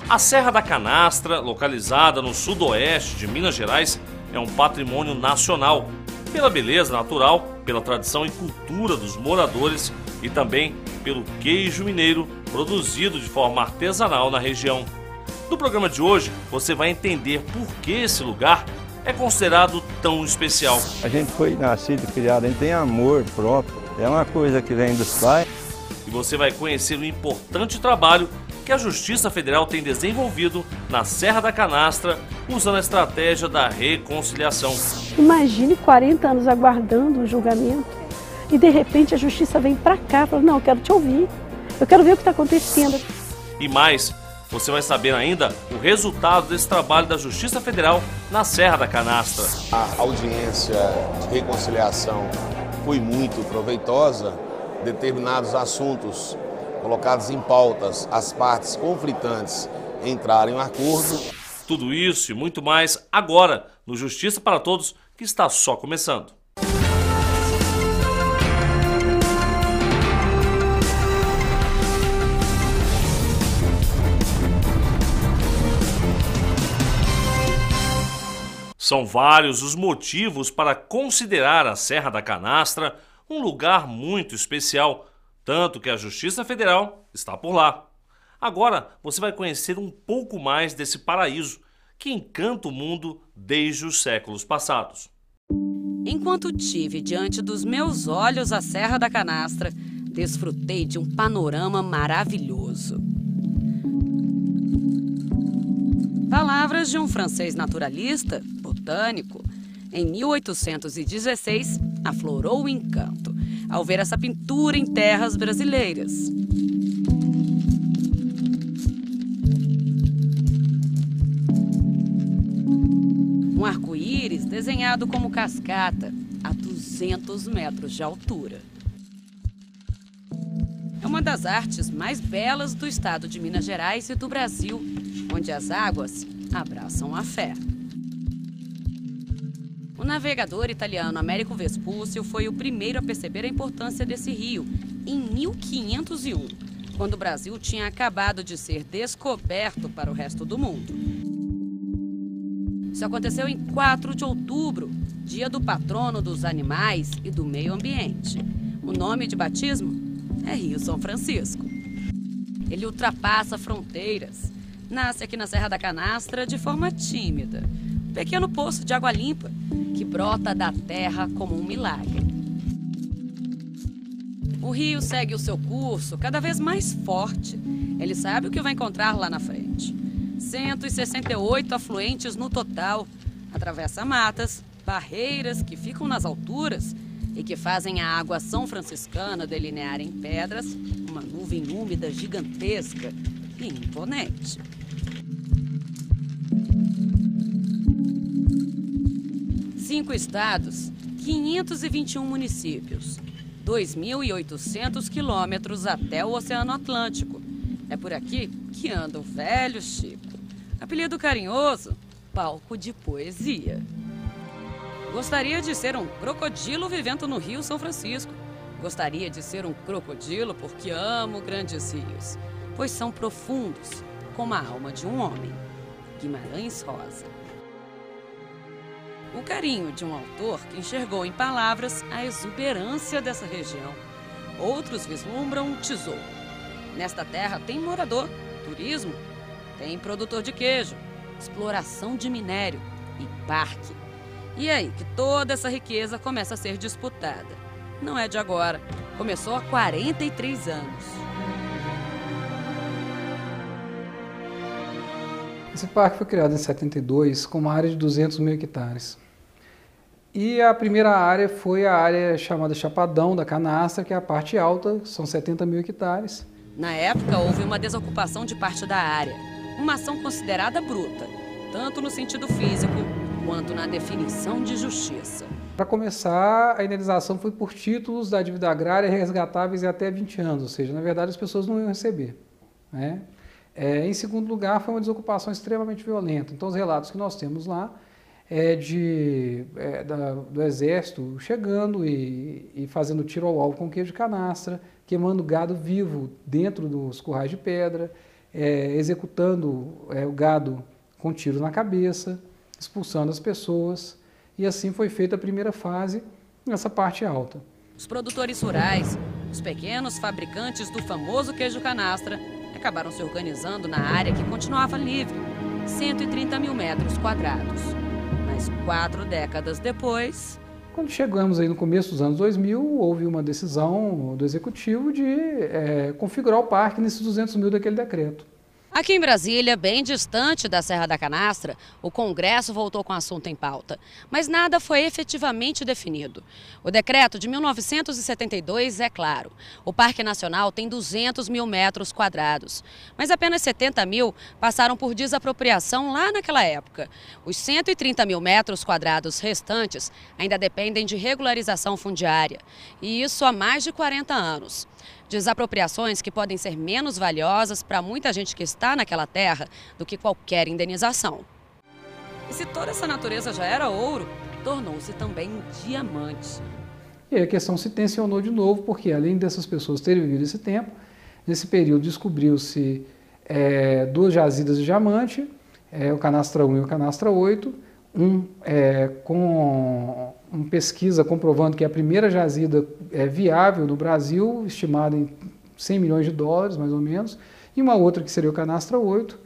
A Serra da Canastra, localizada no sudoeste de Minas Gerais, é um patrimônio nacional, pela beleza natural, pela tradição e cultura dos moradores e também pelo queijo mineiro produzido de forma artesanal na região. No programa de hoje, você vai entender por que esse lugar é considerado tão especial. A gente foi nascido e criado, a gente tem amor próprio, é uma coisa que vem dos pais. E você vai conhecer o importante trabalho que a Justiça Federal tem desenvolvido na Serra da Canastra, usando a estratégia da reconciliação. Imagine 40 anos aguardando um julgamento e de repente a Justiça vem para cá e fala, não, eu quero te ouvir, eu quero ver o que está acontecendo. E mais, você vai saber ainda o resultado desse trabalho da Justiça Federal na Serra da Canastra. A audiência de reconciliação foi muito proveitosa, determinados assuntos colocados em pautas, as partes conflitantes entraram em um acordo. Tudo isso e muito mais agora no Justiça para Todos, que está só começando. São vários os motivos para considerar a Serra da Canastra um lugar muito especial, tanto que a Justiça Federal está por lá. Agora você vai conhecer um pouco mais desse paraíso que encanta o mundo desde os séculos passados. Enquanto tive diante dos meus olhos a Serra da Canastra, desfrutei de um panorama maravilhoso. Palavras de um francês naturalista, botânico, em 1816 aflorou o encanto ao ver essa pintura em terras brasileiras. Um arco-íris desenhado como cascata a 200 metros de altura. É uma das artes mais belas do estado de Minas Gerais e do Brasil, onde as águas abraçam a fé. O navegador italiano Américo Vespúcio foi o primeiro a perceber a importância desse rio em 1501, quando o Brasil tinha acabado de ser descoberto para o resto do mundo. Isso aconteceu em 4 de outubro, dia do patrono dos animais e do meio ambiente. O nome de batismo é Rio São Francisco. Ele ultrapassa fronteiras. Nasce aqui na Serra da Canastra de forma tímida. Um pequeno poço de água limpa que brota da terra como um milagre. O rio segue o seu curso cada vez mais forte. Ele sabe o que vai encontrar lá na frente. 168 afluentes no total. Atravessa matas, barreiras que ficam nas alturas e que fazem a água são franciscana delinear em pedras uma nuvem úmida gigantesca e imponente. Cinco estados, 521 municípios, 2.800 quilômetros até o Oceano Atlântico. É por aqui que anda o velho Chico. Apelido carinhoso, palco de poesia. Gostaria de ser um crocodilo vivendo no Rio São Francisco. Gostaria de ser um crocodilo porque amo grandes rios, pois são profundos, como a alma de um homem. Guimarães Rosa. O carinho de um autor que enxergou em palavras a exuberância dessa região. Outros vislumbram um tesouro. Nesta terra tem morador, turismo, tem produtor de queijo, exploração de minério e parque. E aí que toda essa riqueza começa a ser disputada. Não é de agora, começou há 43 anos. Esse parque foi criado em 72 com uma área de 200 mil hectares. E a primeira área foi a área chamada Chapadão da Canastra, que é a parte alta, são 70 mil hectares. Na época, houve uma desocupação de parte da área, uma ação considerada bruta, tanto no sentido físico quanto na definição de justiça. Para começar, a indenização foi por títulos da dívida agrária resgatáveis em até 20 anos, ou seja, na verdade as pessoas não iam receber, né? Em segundo lugar, foi uma desocupação extremamente violenta. Então, os relatos que nós temos lá do Exército chegando e fazendo tiro ao alvo com queijo de canastra, queimando gado vivo dentro dos currais de pedra, executando o gado com tiros na cabeça, expulsando as pessoas, e assim foi feita a primeira fase nessa parte alta. Os produtores rurais, os pequenos fabricantes do famoso queijo canastra, acabaram se organizando na área que continuava livre, 130 mil metros quadrados. Mas 4 décadas depois... Quando chegamos aí no começo dos anos 2000, houve uma decisão do Executivo de configurar o parque nesses 200 mil daquele decreto. Aqui em Brasília, bem distante da Serra da Canastra, o Congresso voltou com o assunto em pauta, mas nada foi efetivamente definido. O decreto de 1972 é claro, o Parque Nacional tem 200 mil metros quadrados, mas apenas 70 mil passaram por desapropriação lá naquela época. Os 130 mil metros quadrados restantes ainda dependem de regularização fundiária, e isso há mais de 40 anos. Desapropriações que podem ser menos valiosas para muita gente que está naquela terra do que qualquer indenização. E se toda essa natureza já era ouro, tornou-se também diamante. E aí a questão se tensionou de novo, porque além dessas pessoas terem vivido esse tempo, nesse período descobriu-se 2 jazidas de diamante, o Canastra 1 e o Canastra 8, com uma pesquisa comprovando que é a primeira jazida viável no Brasil, estimada em 100 milhões de dólares, mais ou menos, e uma outra que seria o Canastra 8,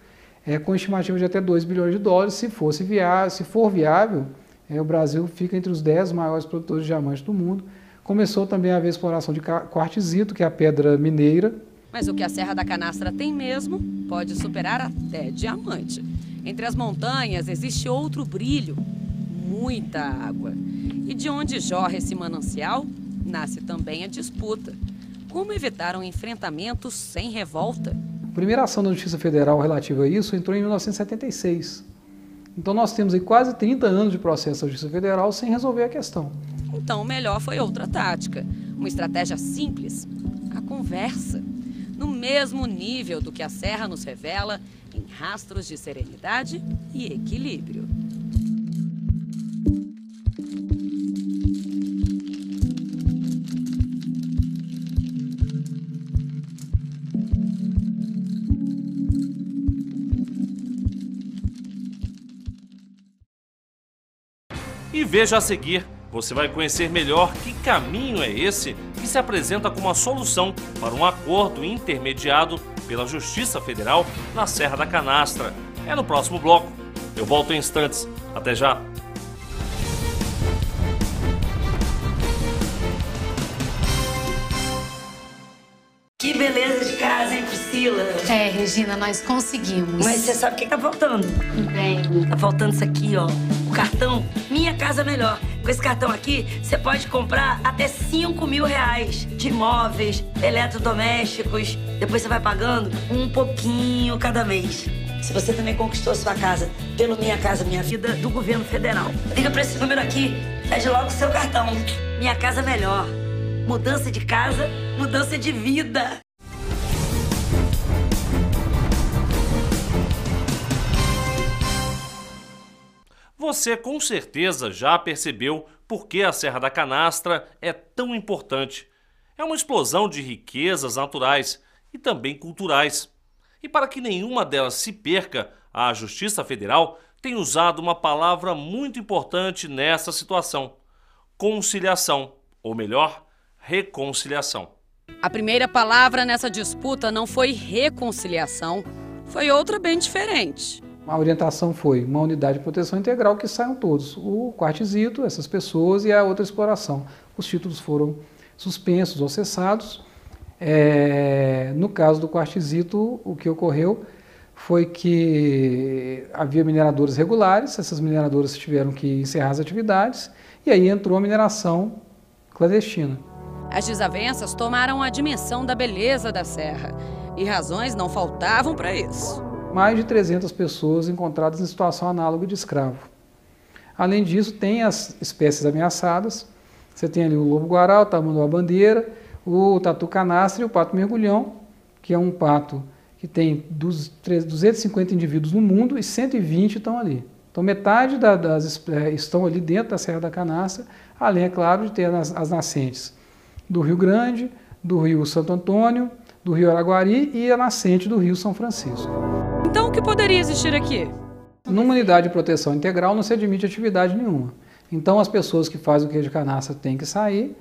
com estimativa de até 2 bilhões de dólares. Se for viável, o Brasil fica entre os 10 maiores produtores de diamantes do mundo. Começou também a haver exploração de quartzito, que é a pedra mineira. Mas o que a Serra da Canastra tem mesmo pode superar até diamante. Entre as montanhas existe outro brilho, muita água. E de onde jorra esse manancial, nasce também a disputa. Como evitar um enfrentamento sem revolta? A primeira ação da Justiça Federal relativa a isso entrou em 1976. Então nós temos aí quase 30 anos de processo da Justiça Federal sem resolver a questão. Então o melhor foi outra tática, uma estratégia simples, a conversa. No mesmo nível do que a Serra nos revela, em rastros de serenidade e equilíbrio. E veja a seguir, você vai conhecer melhor que caminho é esse que se apresenta como a solução para um acordo intermediado pela Justiça Federal na Serra da Canastra. É no próximo bloco. Eu volto em instantes. Até já! Que beleza de casa, hein, Priscila? Regina, nós conseguimos. Mas você sabe o que tá faltando? Bem. Tá faltando isso aqui, ó. O cartão Minha Casa Melhor. Com esse cartão aqui, você pode comprar até 5 mil reais de imóveis, eletrodomésticos. Depois você vai pagando um pouquinho cada mês. Se você também conquistou sua casa pelo Minha Casa Minha Vida do governo federal, liga pra esse número aqui, pede logo o seu cartão. Minha Casa Melhor. Mudança de casa, mudança de vida. Você com certeza já percebeu por que a Serra da Canastra é tão importante. É uma explosão de riquezas naturais e também culturais. E para que nenhuma delas se perca, a Justiça Federal tem usado uma palavra muito importante nessa situação: conciliação, ou melhor, reconciliação. A primeira palavra nessa disputa não foi reconciliação, foi outra bem diferente. A orientação foi uma unidade de proteção integral que saiam todos, o quartzito, essas pessoas e a outra exploração. Os títulos foram suspensos ou cessados. No caso do quartzito, o que ocorreu foi que havia mineradoras regulares, essas mineradoras tiveram que encerrar as atividades e aí entrou a mineração clandestina. As desavenças tomaram a dimensão da beleza da serra e razões não faltavam para isso. Mais de 300 pessoas encontradas em situação análoga de escravo. Além disso, tem as espécies ameaçadas. Você tem ali o lobo-guará, o tamanduá-bandeira, o tatu-canastra e o pato mergulhão, que é um pato que tem 250 indivíduos no mundo e 120 estão ali. Então metade estão ali dentro da Serra da Canastra, além, é claro, de ter as nascentes do Rio Grande, do Rio Santo Antônio, do Rio Araguari e a nascente do Rio São Francisco. Então o que poderia existir aqui? Numa unidade de proteção integral não se admite atividade nenhuma. Então as pessoas que fazem o queijo de canastra têm que sair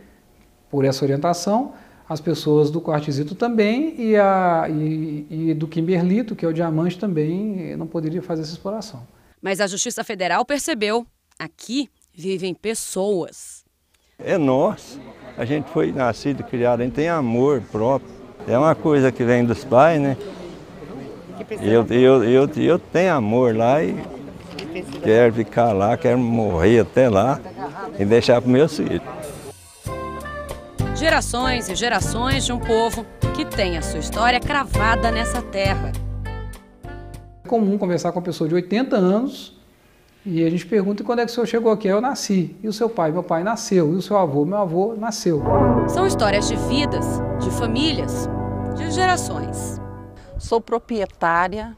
por essa orientação, as pessoas do quartzito também e do kimberlito, que é o diamante, também não poderia fazer essa exploração. Mas a Justiça Federal percebeu, aqui vivem pessoas. É nosso. A gente foi nascido, criado, a gente tem amor próprio. É uma coisa que vem dos pais, né? Eu tenho amor lá e quero ficar lá, quero morrer até lá e deixar para os meus filhos. Gerações e gerações de um povo que tem a sua história cravada nessa terra. É comum conversar com uma pessoa de 80 anos e a gente pergunta: quando é que o senhor chegou aqui? Eu nasci. E o seu pai? Meu pai nasceu. E o seu avô? Meu avô nasceu. São histórias de vidas, de famílias, de gerações. Sou proprietária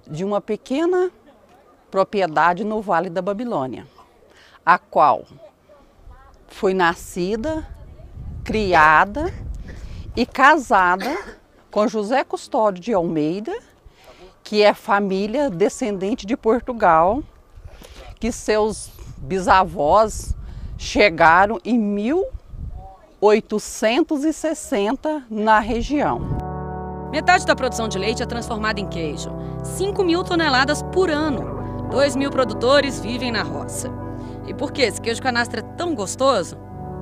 de uma pequena propriedade no Vale da Babilônia, a qual foi nascida, criada e casada com José Custódio de Almeida, que é família descendente de Portugal, que seus bisavós chegaram em 1860 na região. Metade da produção de leite é transformada em queijo. 5.000 toneladas por ano. 2.000 produtores vivem na roça. E por que esse queijo canastra é tão gostoso?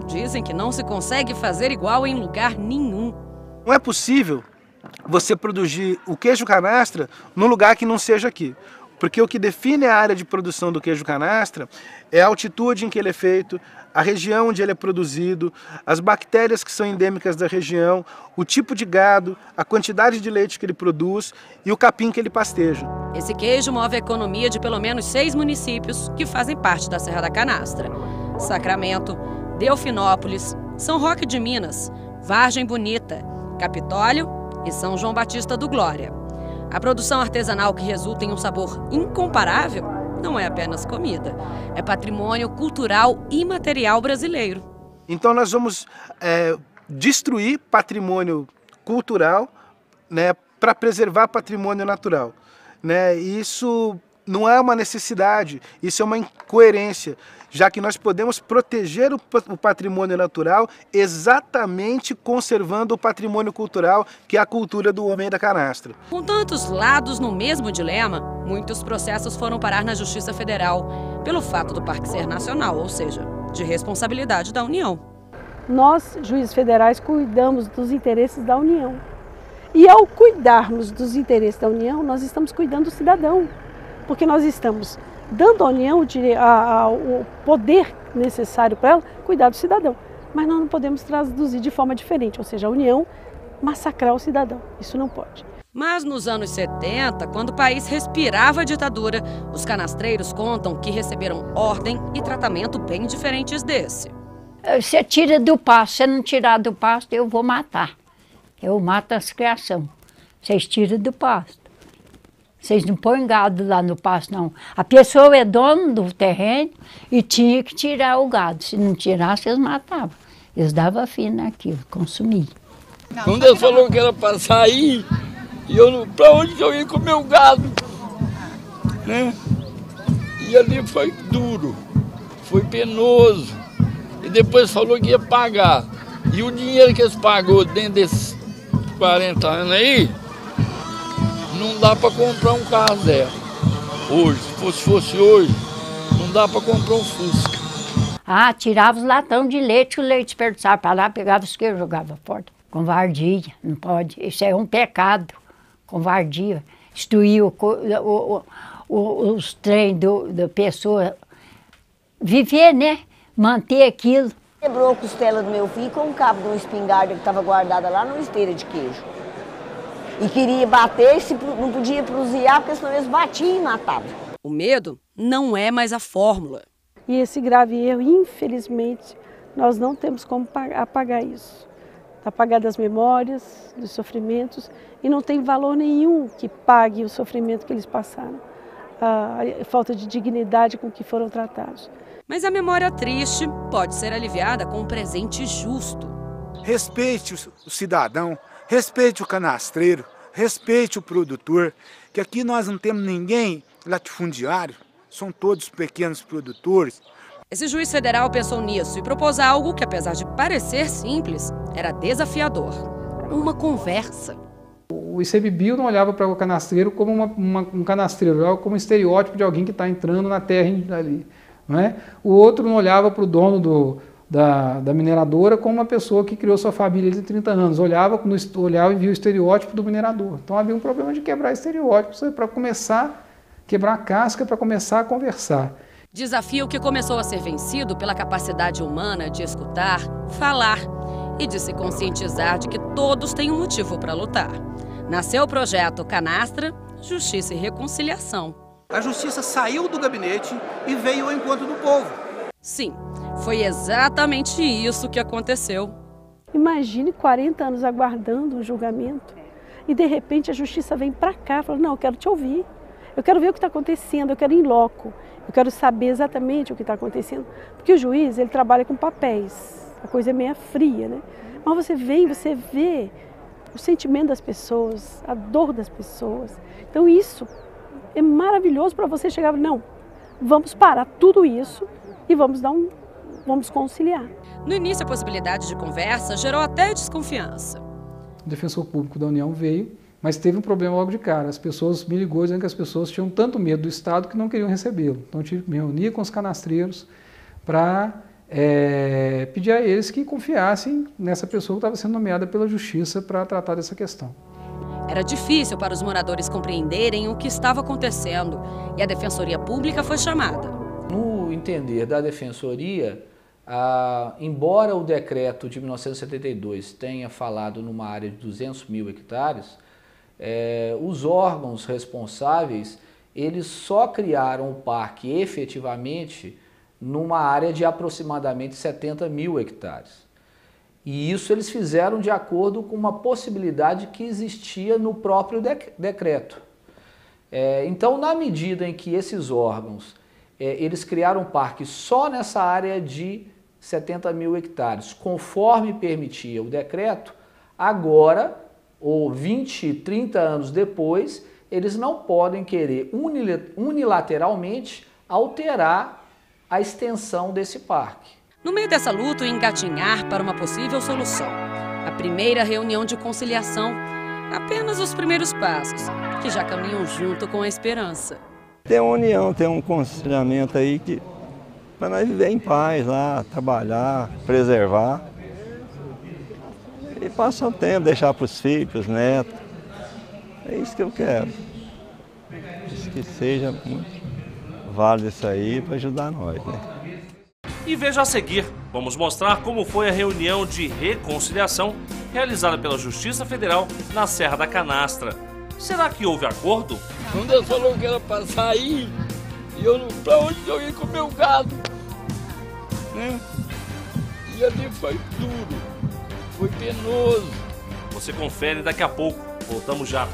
Dizem que não se consegue fazer igual em lugar nenhum. Não é possível você produzir o queijo canastra num lugar que não seja aqui. Porque o que define a área de produção do queijo canastra é a altitude em que ele é feito, a região onde ele é produzido, as bactérias que são endêmicas da região, o tipo de gado, a quantidade de leite que ele produz e o capim que ele pasteja. Esse queijo move a economia de pelo menos 6 municípios que fazem parte da Serra da Canastra: Sacramento, Delfinópolis, São Roque de Minas, Vargem Bonita, Capitólio e São João Batista do Glória. A produção artesanal, que resulta em um sabor incomparável, não é apenas comida, é patrimônio cultural e material brasileiro. Então nós vamos destruir patrimônio cultural, né, para preservar patrimônio natural, né? Isso não é uma necessidade, isso é uma incoerência, já que nós podemos proteger o patrimônio natural exatamente conservando o patrimônio cultural, que é a cultura do homem da canastra. Com tantos lados no mesmo dilema, muitos processos foram parar na Justiça Federal, pelo fato do parque ser nacional, ou seja, de responsabilidade da União. Nós, juízes federais, cuidamos dos interesses da União. E ao cuidarmos dos interesses da União, nós estamos cuidando do cidadão. Porque nós estamos dando à União o poder necessário para ela cuidar do cidadão. Mas nós não podemos traduzir de forma diferente, ou seja, a União massacrar o cidadão. Isso não pode. Mas nos anos 70, quando o país respirava a ditadura, os canastreiros contam que receberam ordem e tratamento bem diferentes desse. Você tira do pasto, se não tirar do pasto, eu vou matar. Eu mato as criações. Vocês tiram do pasto. Vocês não põem gado lá no pasto, não. A pessoa é dona do terreno e tinha que tirar o gado. Se não tirasse, eles matavam. Eles davam fim naquilo, consumiam. Quando eles falaram que era para sair, e eu, para onde que eu ia comer o gado? Né? E ali foi duro, foi penoso. E depois falou que ia pagar. E o dinheiro que eles pagou dentro desses 40 anos aí, não dá para comprar um carro dela. Hoje, se fosse hoje, não dá para comprar um Fusca. Ah, tirava os latão de leite, o leite desperdiçava para lá, pegava os queijos e jogava fora. Covardia, não pode. Isso é um pecado. Covardia. Destruir os trem da pessoa. Viver, né? Manter aquilo. Quebrou a costela do meu filho com um cabo de uma espingarda que estava guardada lá numa esteira de queijo. E queria bater, não podia prosear, porque senão eles batiam e matavam. O medo não é mais a fórmula. E esse grave erro, infelizmente, nós não temos como apagar isso. Apagar das memórias, dos sofrimentos, e não tem valor nenhum que pague o sofrimento que eles passaram. A falta de dignidade com que foram tratados. Mas a memória triste pode ser aliviada com um presente justo. Respeite o cidadão, respeite o canastreiro, respeite o produtor, que aqui nós não temos ninguém latifundiário, são todos pequenos produtores. Esse juiz federal pensou nisso e propôs algo que, apesar de parecer simples, era desafiador. Uma conversa. O ICMBio não olhava para o canastreiro como um canastreiro, olhava como um estereótipo de alguém que está entrando na terra ali. Não é? O outro não olhava para o dono da mineradora como uma pessoa que criou sua família de 30 anos, olhava e via o estereótipo do minerador. Então havia um problema de quebrar estereótipos para começar a quebrar a casca, para começar a conversar. Desafio que começou a ser vencido pela capacidade humana de escutar, falar e de se conscientizar de que todos têm um motivo para lutar. Nasceu o projeto Canastra, Justiça e Reconciliação. A justiça saiu do gabinete e veio ao encontro do povo. Sim, foi exatamente isso que aconteceu. Imagine 40 anos aguardando um julgamento e de repente a justiça vem para cá e fala, não, eu quero te ouvir, eu quero ver o que está acontecendo, eu quero ir em loco, eu quero saber exatamente o que está acontecendo. Porque o juiz, ele trabalha com papéis, a coisa é meio fria, né? Mas você vem, você vê o sentimento das pessoas, a dor das pessoas. Então isso é maravilhoso para você chegar e falar, não, vamos parar tudo isso e vamos conciliar. No início, a possibilidade de conversa gerou até desconfiança. O defensor público da União veio, mas teve um problema logo de cara. As pessoas me ligou dizendo que as pessoas tinham tanto medo do Estado que não queriam recebê-lo. Então eu tive que me reunir com os canastreiros para pedir a eles que confiassem nessa pessoa que estava sendo nomeada pela Justiça para tratar dessa questão. Era difícil para os moradores compreenderem o que estava acontecendo e a Defensoria Pública foi chamada. No entender da Defensoria, embora o decreto de 1972 tenha falado numa área de 200 mil hectares, os órgãos responsáveis, eles só criaram o parque efetivamente numa área de aproximadamente 70 mil hectares. E isso eles fizeram de acordo com uma possibilidade que existia no próprio decreto. Então, na medida em que esses órgãos eles criaram um parque só nessa área de 70 mil hectares, conforme permitia o decreto, agora, ou 20, 30 anos depois, eles não podem querer unilateralmente alterar a extensão desse parque. No meio dessa luta, engatinhar para uma possível solução. A primeira reunião de conciliação, apenas os primeiros passos, que já caminham junto com a esperança. Tem uma união, tem um conciliamento aí que para nós viver em paz lá, trabalhar, preservar. E passar o tempo, deixar para os filhos, para os netos. É isso que eu quero. Isso que seja muito válido isso aí para ajudar nós, né? E veja a seguir, vamos mostrar como foi a reunião de reconciliação realizada pela Justiça Federal na Serra da Canastra. Será que houve acordo? Quando Deus falou que era para sair, e eu para onde eu ia com o meu gado, né? E ali foi duro, foi penoso. Você confere daqui a pouco, voltamos já.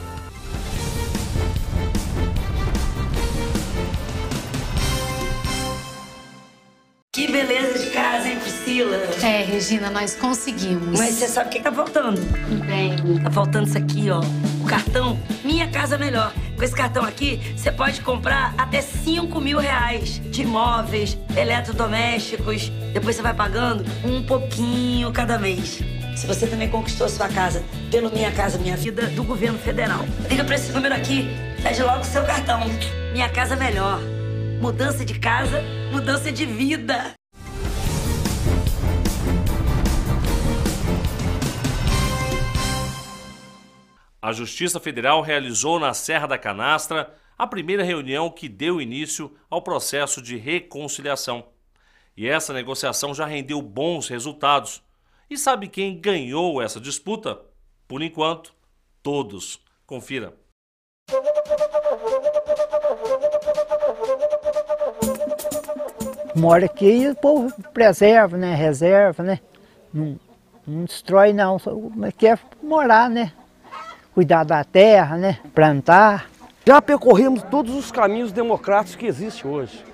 Que beleza de casa, hein, Priscila? Regina, nós conseguimos. Mas você sabe o que tá faltando? Bem. Tá faltando isso aqui, ó. O cartão Minha Casa Melhor. Com esse cartão aqui, você pode comprar até 5 mil reais de imóveis, eletrodomésticos. Depois você vai pagando um pouquinho cada mês. Se você também conquistou a sua casa pelo Minha Casa Minha Vida do governo federal, liga pra esse número aqui, pede logo o seu cartão. Minha Casa Melhor. Mudança de casa, mudança de vida. A Justiça Federal realizou na Serra da Canastra a primeira reunião que deu início ao processo de reconciliação. E essa negociação já rendeu bons resultados. E sabe quem ganhou essa disputa? Por enquanto, todos. Confira. Mora aqui e o povo preserva, né? Reserva, né? Não destrói não, mas quer morar, né? Cuidar da terra, né? Plantar. Já percorremos todos os caminhos democráticos que existem hoje.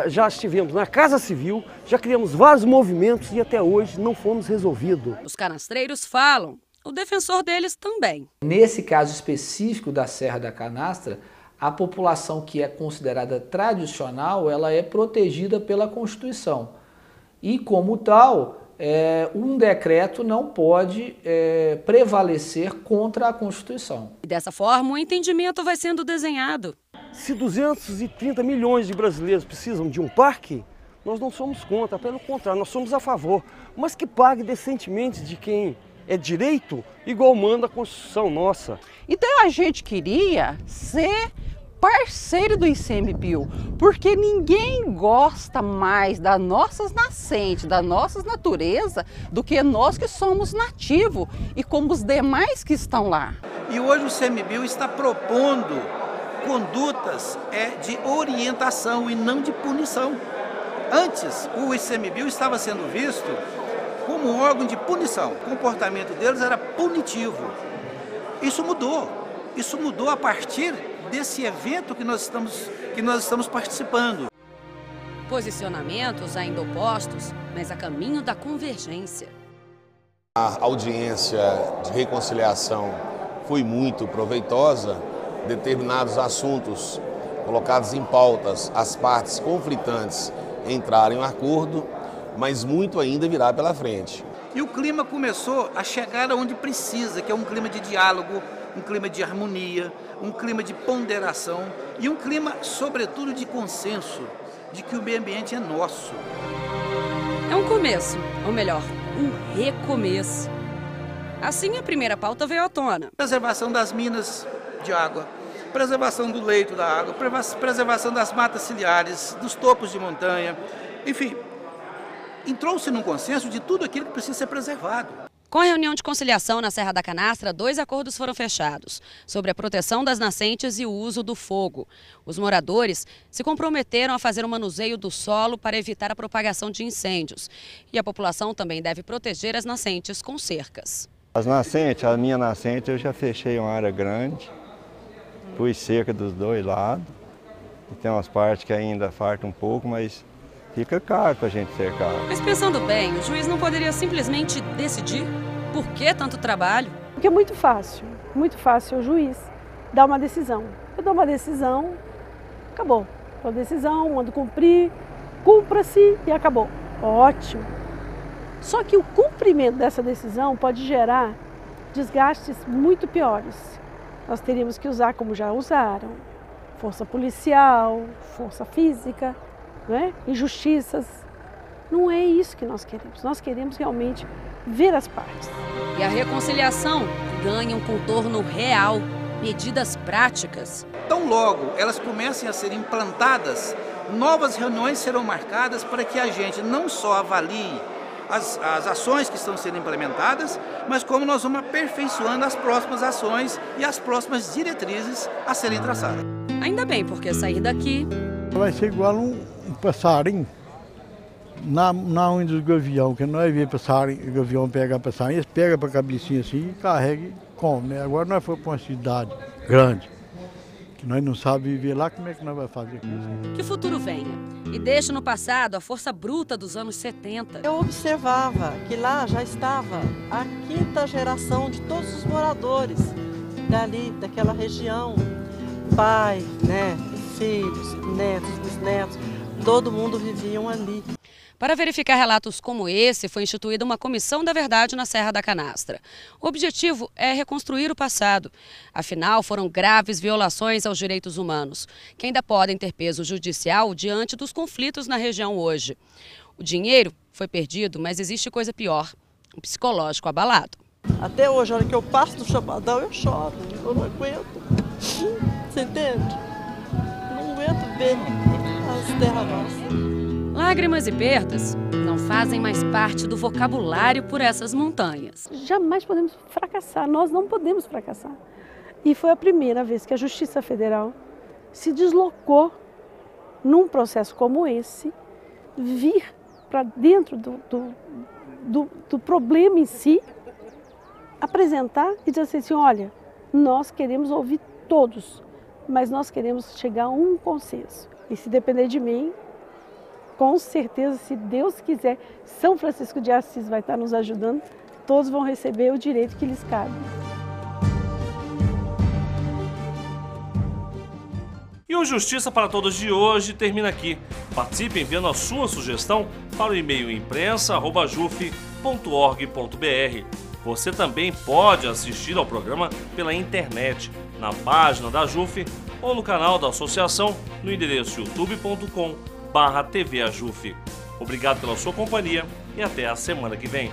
Já estivemos na Casa Civil, já criamos vários movimentos e até hoje não fomos resolvidos. Os canastreiros falam, o defensor deles também. Nesse caso específico da Serra da Canastra, a população que é considerada tradicional, ela é protegida pela Constituição. E como tal, um decreto não pode prevalecer contra a Constituição. E dessa forma, o entendimento vai sendo desenhado. Se 230 milhões de brasileiros precisam de um parque, nós não somos contra, pelo contrário, nós somos a favor. Mas que pague decentemente de quem é direito, igual manda a Constituição nossa. Então a gente queria ser parceiro do ICMBio, porque ninguém gosta mais das nossas nascentes, da nossa natureza, do que nós que somos nativos e como os demais que estão lá. E hoje o ICMBio está propondo condutas de orientação e não de punição. Antes, o ICMBio estava sendo visto como um órgão de punição. O comportamento deles era punitivo. Isso mudou a partir desse evento que nós estamos participando. Posicionamentos ainda opostos, mas a caminho da convergência. A audiência de reconciliação foi muito proveitosa. Determinados assuntos colocados em pautas, as partes conflitantes entraram em acordo, mas muito ainda virá pela frente. E o clima começou a chegar aonde precisa, que é um clima de diálogo, um clima de harmonia, um clima de ponderação e um clima, sobretudo, de consenso, de que o meio ambiente é nosso. É um começo, ou melhor, um recomeço. Assim, a primeira pauta veio à tona. Preservação das minas de água, preservação do leito da água, preservação das matas ciliares, dos topos de montanha, enfim, entrou-se num consenso de tudo aquilo que precisa ser preservado. Com a reunião de conciliação na Serra da Canastra, 2 acordos foram fechados sobre a proteção das nascentes e o uso do fogo. Os moradores se comprometeram a fazer o manuseio do solo para evitar a propagação de incêndios. E a população também deve proteger as nascentes com cercas. As nascentes, a minha nascente, eu já fechei uma área grande, pus cerca dos 2 lados. E tem umas partes que ainda faltam um pouco, mas fica caro para a gente cercar. Mas pensando bem, o juiz não poderia simplesmente decidir? Por que tanto trabalho? Porque é muito fácil o juiz dar uma decisão. Eu dou uma decisão, acabou. Dou a decisão, mando cumprir, cumpra-se e acabou. Ótimo. Só que o cumprimento dessa decisão pode gerar desgastes muito piores. Nós teríamos que usar, como já usaram, força policial, força física, injustiças. Não é isso que nós queremos. Nós queremos realmente ver as partes. E a reconciliação ganha um contorno real, medidas práticas. Tão logo elas comecem a ser implantadas, novas reuniões serão marcadas para que a gente não só avalie as ações que estão sendo implementadas, mas como nós vamos aperfeiçoando as próximas ações e as próximas diretrizes a serem traçadas. Ainda bem, porque sair daqui vai ser igual um passarinho na unha dos gavião, que nós vemos passarinho, gavião pegar passarinho, eles pegam para a cabecinha assim e carregam e comem. Agora nós fomos para uma cidade grande, que nós não sabemos viver lá, como é que nós vamos fazer isso? Que o futuro venha e deixe no passado a força bruta dos anos 70. Eu observava que lá já estava a 5ª geração de todos os moradores dali, daquela região. Pai, filhos, netos, bisnetos, todo mundo viviam ali. Para verificar relatos como esse, foi instituída uma comissão da verdade na Serra da Canastra. O objetivo é reconstruir o passado. Afinal, foram graves violações aos direitos humanos, que ainda podem ter peso judicial diante dos conflitos na região hoje. O dinheiro foi perdido, mas existe coisa pior, um psicológico abalado. Até hoje, a hora que eu passo do Chapadão, eu choro, eu não aguento. Você entende? Não aguento ver as terras nossas. Lágrimas e perdas não fazem mais parte do vocabulário por essas montanhas. Jamais podemos fracassar, nós não podemos fracassar. E foi a primeira vez que a Justiça Federal se deslocou num processo como esse, vir para dentro do problema em si, apresentar e dizer assim, olha, nós queremos ouvir todos, mas nós queremos chegar a um consenso. E se depender de mim, com certeza, se Deus quiser, São Francisco de Assis vai estar nos ajudando todos vão receber o direito que lhes cabe. E o Justiça para Todos de hoje termina aqui. Participe enviando a sua sugestão para o e-mail imprensa@juf.org.br. Você também pode assistir ao programa pela internet, na página da JUF ou no canal da associação no endereço youtube.com/tvajuf. Obrigado pela sua companhia e até a semana que vem.